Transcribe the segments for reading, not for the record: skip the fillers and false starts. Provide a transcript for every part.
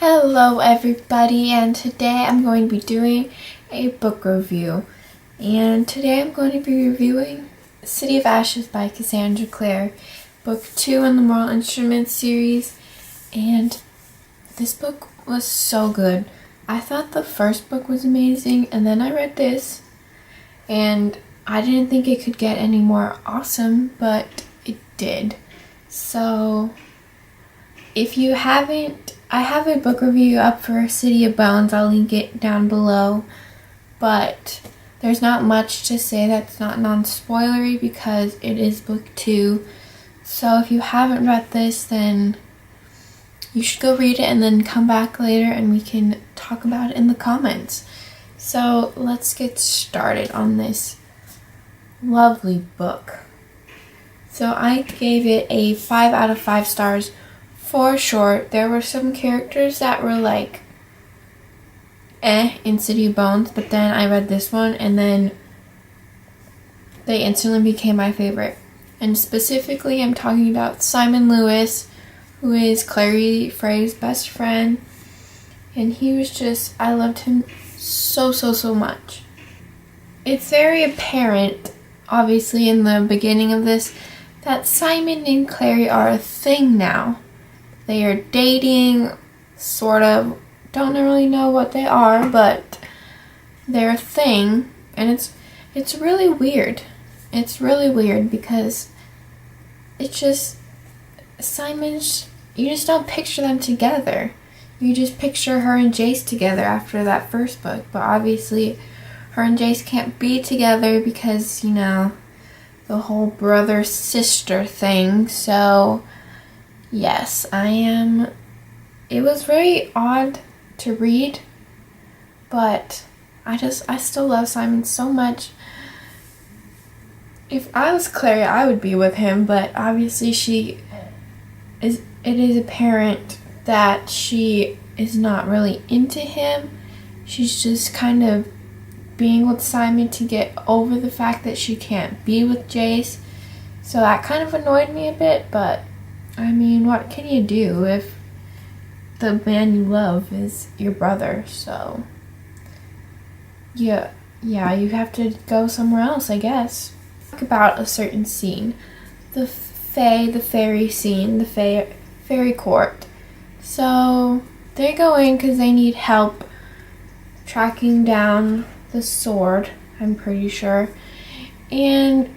Hello everybody, and today I'm going to be doing a book review. And today I'm going to be reviewing City of Ashes by Cassandra Clare, book 2 in the Moral Instruments series. And this book was so good. I thought the first book was amazing, and then I read this, and I didn't think it could get any more awesome, but it did. So if you haven't, I have a book review up for City of Bones. I'll link it down below. But there's not much to say that's not non-spoilery because it is book 2. So if you haven't read this, then you should go read it and then come back later and we can talk about it in the comments. So let's get started on this lovely book. So I gave it a 5 out of 5 stars. For short, there were some characters that were like in City of Bones, but then I read this one and then they instantly became my favorite. And specifically, I'm talking about Simon Lewis, who is Clary Frey's best friend. And he was just, I loved him so much. It's very apparent, obviously, in the beginning of this, that Simon and Clary are a thing now. They are dating, sort of. Don't really know what they are, but they're a thing. And it's really weird. It's really weird because it's just, Simon's, you just don't picture them together. You just picture her and Jace together after that first book. But obviously, her and Jace can't be together because, you know, the whole brother-sister thing. So yes, it was very odd to read, but I still love Simon so much. If I was Clary, I would be with him, but obviously it is apparent that she is not really into him. She's just kind of being with Simon to get over the fact that she can't be with Jace. So that kind of annoyed me a bit, but I mean, what can you do if the man you love is your brother? So yeah, you have to go somewhere else, I guess. Talk about a certain scene. The fairy scene, the fairy court. So they go in because they need help tracking down the sword, I'm pretty sure. And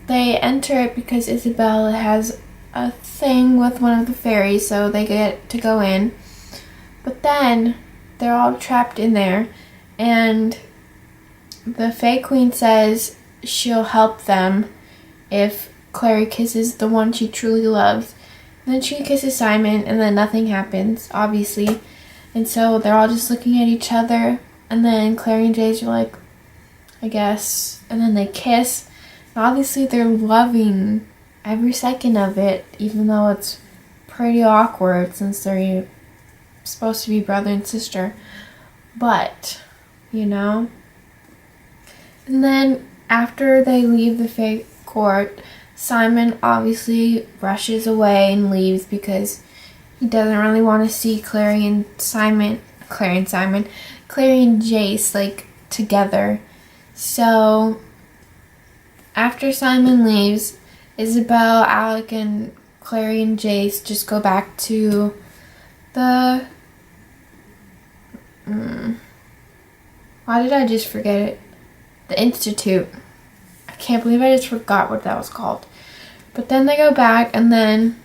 they enter it because Isabella has a thing with one of the fairies, so they get to go in. But then they're all trapped in there, and the Fae Queen says she'll help them if Clary kisses the one she truly loves. And then she kisses Simon, and then nothing happens, obviously. And so they're all just looking at each other, and then Clary and Jace are like, I guess, and then they kiss. And obviously they're loving every second of it, even though it's pretty awkward since they're supposed to be brother and sister. But, you know. And then after they leave the Fae court, Simon obviously rushes away and leaves because he doesn't really want to see Clary and Jace like together. So after Simon leaves, Isabel, Alec, and Clary and Jace just go back to the... why did I just forget it? The Institute. I can't believe I just forgot what that was called. But then they go back, and then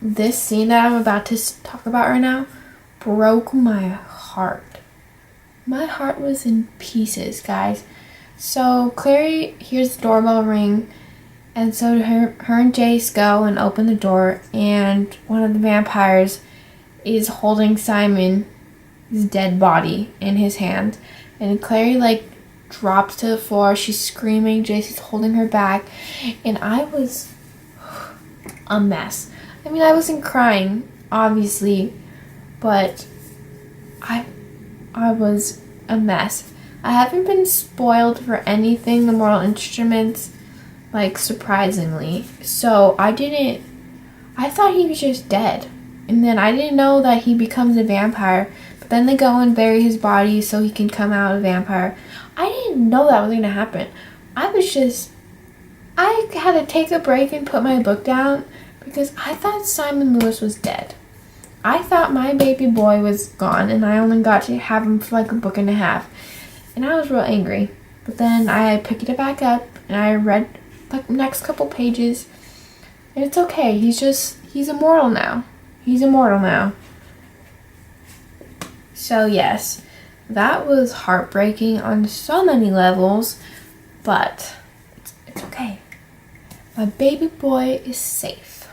this scene that I'm about to talk about right now broke my heart. My heart was in pieces, guys. So Clary hears the doorbell ring, and so her and Jace go and open the door, and one of the vampires is holding Simon's dead body in his hand. And Clary like drops to the floor. She's screaming. Jace is holding her back. And I was a mess. I mean, I wasn't crying, obviously, but I was a mess. I haven't been spoiled for anything the Moral Instruments, like, surprisingly. So I thought he was just dead. And then I didn't know that he becomes a vampire. But then they go and bury his body so he can come out a vampire. I didn't know that was going to happen. I had to take a break and put my book down because I thought Simon Lewis was dead. I thought my baby boy was gone and I only got to have him for like a book and a half. And I was real angry. But then I picked it back up and I read like the next couple pages. And it's okay. He's immortal now. He's immortal now. So yes, that was heartbreaking on so many levels. But it's okay. My baby boy is safe.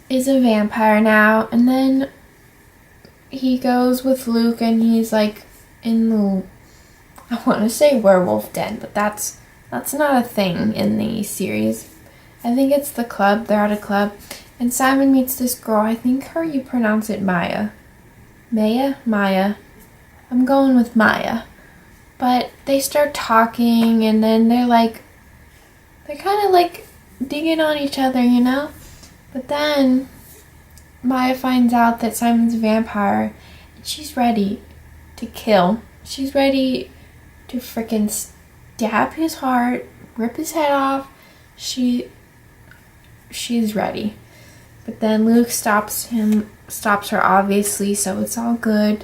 Is a vampire now. And then he goes with Luke and he's like in the, I want to say werewolf den, but that's not a thing in the series. I think it's the club. They're at a club. And Simon meets this girl. I think you pronounce it Maya. Maya. I'm going with Maya. But they start talking and then they're kind of like digging on each other, you know? But then Maya finds out that Simon's a vampire and she's ready to kill. She's ready to freaking stab his heart, rip his head off. She's ready. But then Luke stops her obviously, so it's all good.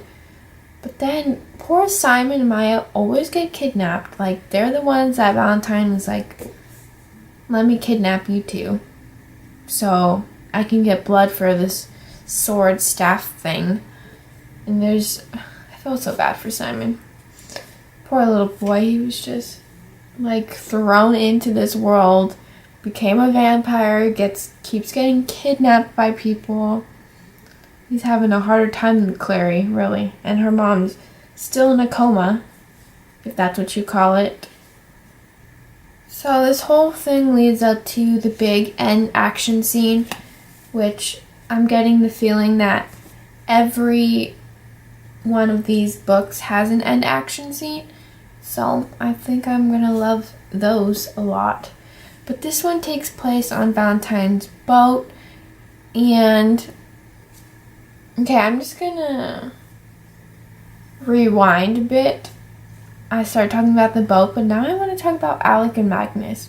But then poor Simon and Maya always get kidnapped. Like, they're the ones that Valentine was like, let me kidnap you too, so I can get blood for this sword staff thing. And I felt so bad for Simon. Poor little boy, he was just like thrown into this world, became a vampire, keeps getting kidnapped by people. He's having a harder time than Clary, really. And her mom's still in a coma, if that's what you call it. So this whole thing leads up to the big end action scene, which I'm getting the feeling that every one of these books has an end action scene. So I think I'm going to love those a lot. But this one takes place on Valentine's boat. And okay, I'm just going to rewind a bit. I started talking about the boat, but now I want to talk about Alec and Magnus.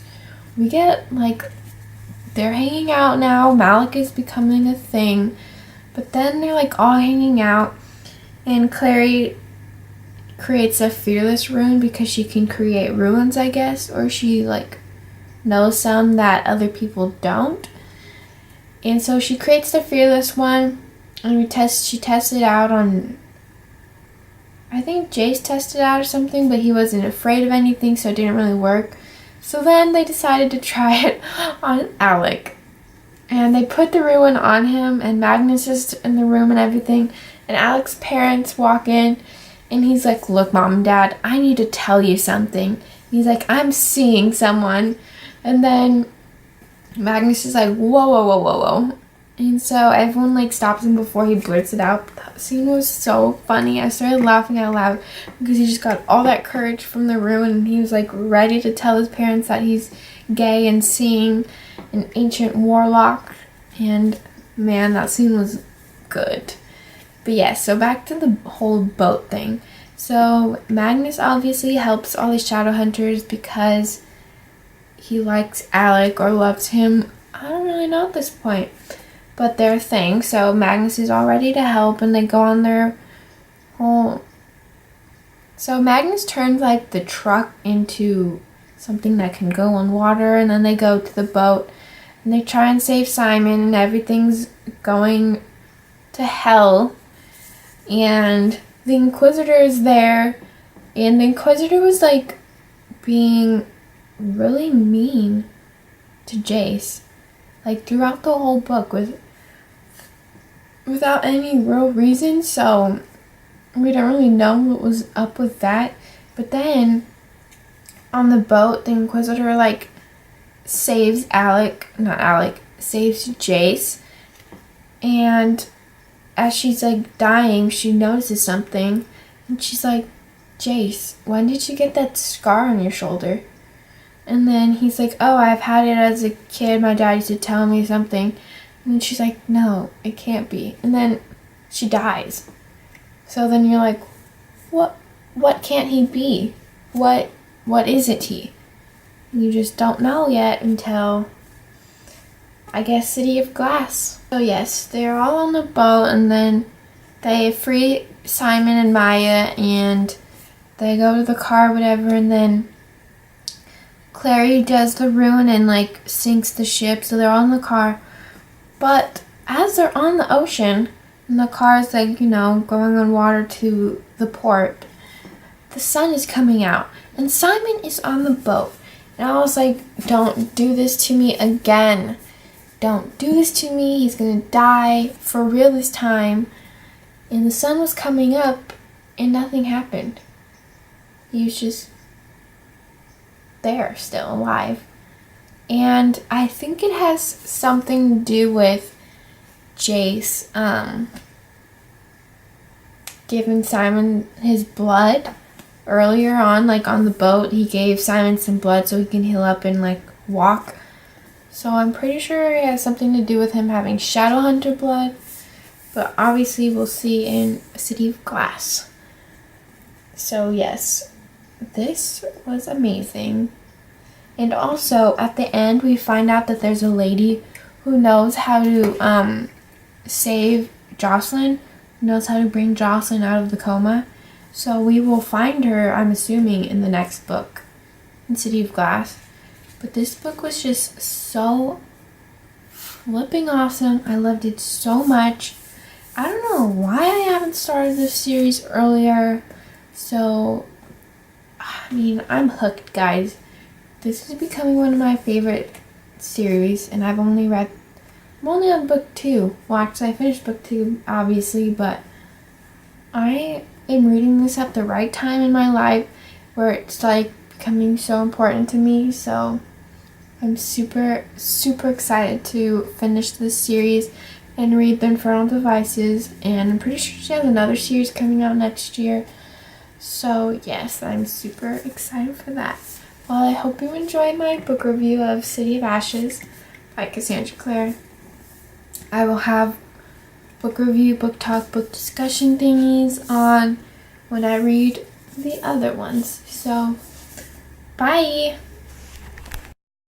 We get, they're hanging out now. Malik is becoming a thing. But then they're, all hanging out. And Clary creates a fearless rune because she can create runes, I guess. Or she, knows some that other people don't. And so she creates the fearless one. And she tests it out on, I think Jace tested it out or something, but he wasn't afraid of anything, so it didn't really work. So then they decided to try it on Alec. And they put the rune on him, and Magnus is in the room and everything. And Alec's parents walk in, and he's like, look, Mom and Dad, I need to tell you something. He's like, I'm seeing someone. And then Magnus is like, whoa. And so everyone stops him before he blurts it out. That scene was so funny. I started laughing out loud because he just got all that courage from the rune and he was ready to tell his parents that he's gay and seeing an ancient warlock. And man, that scene was good. But yeah, so back to the whole boat thing. So Magnus obviously helps all the shadow hunters because he likes Alec or loves him. I don't really know at this point. But they're a thing, so Magnus is all ready to help, and they go on their whole... So Magnus turns, the truck into something that can go on water, and then they go to the boat, and they try and save Simon, and everything's going to hell. And the Inquisitor is there, and the Inquisitor was, being really mean to Jace. Throughout the whole book, without any real reason, so we don't really know what was up with that. But then, on the boat, the Inquisitor, saves saves Jace, and as she's, dying, she notices something, and she's like, Jace, when did you get that scar on your shoulder? And then he's like, oh, I've had it as a kid. My dad used to tell me something. And then she's like, no, it can't be. And then she dies. So then you're like, what can't he be? What isn't he? You just don't know yet until, I guess, City of Glass. So yes, they're all on the boat, and then they free Simon and Maya, and they go to the car, whatever, and then Clary does the ruin and like sinks the ship, so they're all in the car. But as they're on the ocean, and the car's like, going on water to the port, the sun is coming out, and Simon is on the boat. And I was like, don't do this to me again. Don't do this to me. He's gonna die for real this time. And the sun was coming up, and nothing happened. He was just there, still alive. And I think it has something to do with Jace giving Simon his blood earlier on, like on the boat. He gave Simon some blood so he can heal up and like walk. So I'm pretty sure it has something to do with him having Shadowhunter blood. But obviously we'll see in City of Glass. So yes, this was amazing. And also at the end we find out that there's a lady who knows how to save Jocelyn, knows how to bring Jocelyn out of the coma. So we will find her, I'm assuming, in the next book, in City of Glass. But this book was just so flipping awesome. I loved it so much. I don't know why I haven't started this series earlier. So, I'm hooked, guys. This is becoming one of my favorite series, and I'm only on book 2. Well, actually, I finished book 2, obviously, but I am reading this at the right time in my life where it's like becoming so important to me. So I'm super, super excited to finish this series and read The Infernal Devices. And I'm pretty sure she has another series coming out next year. So yes, I'm super excited for that. Well, I hope you enjoyed my book review of City of Ashes by Cassandra Clare. I will have book review, book talk, book discussion thingies on when I read the other ones. So, bye!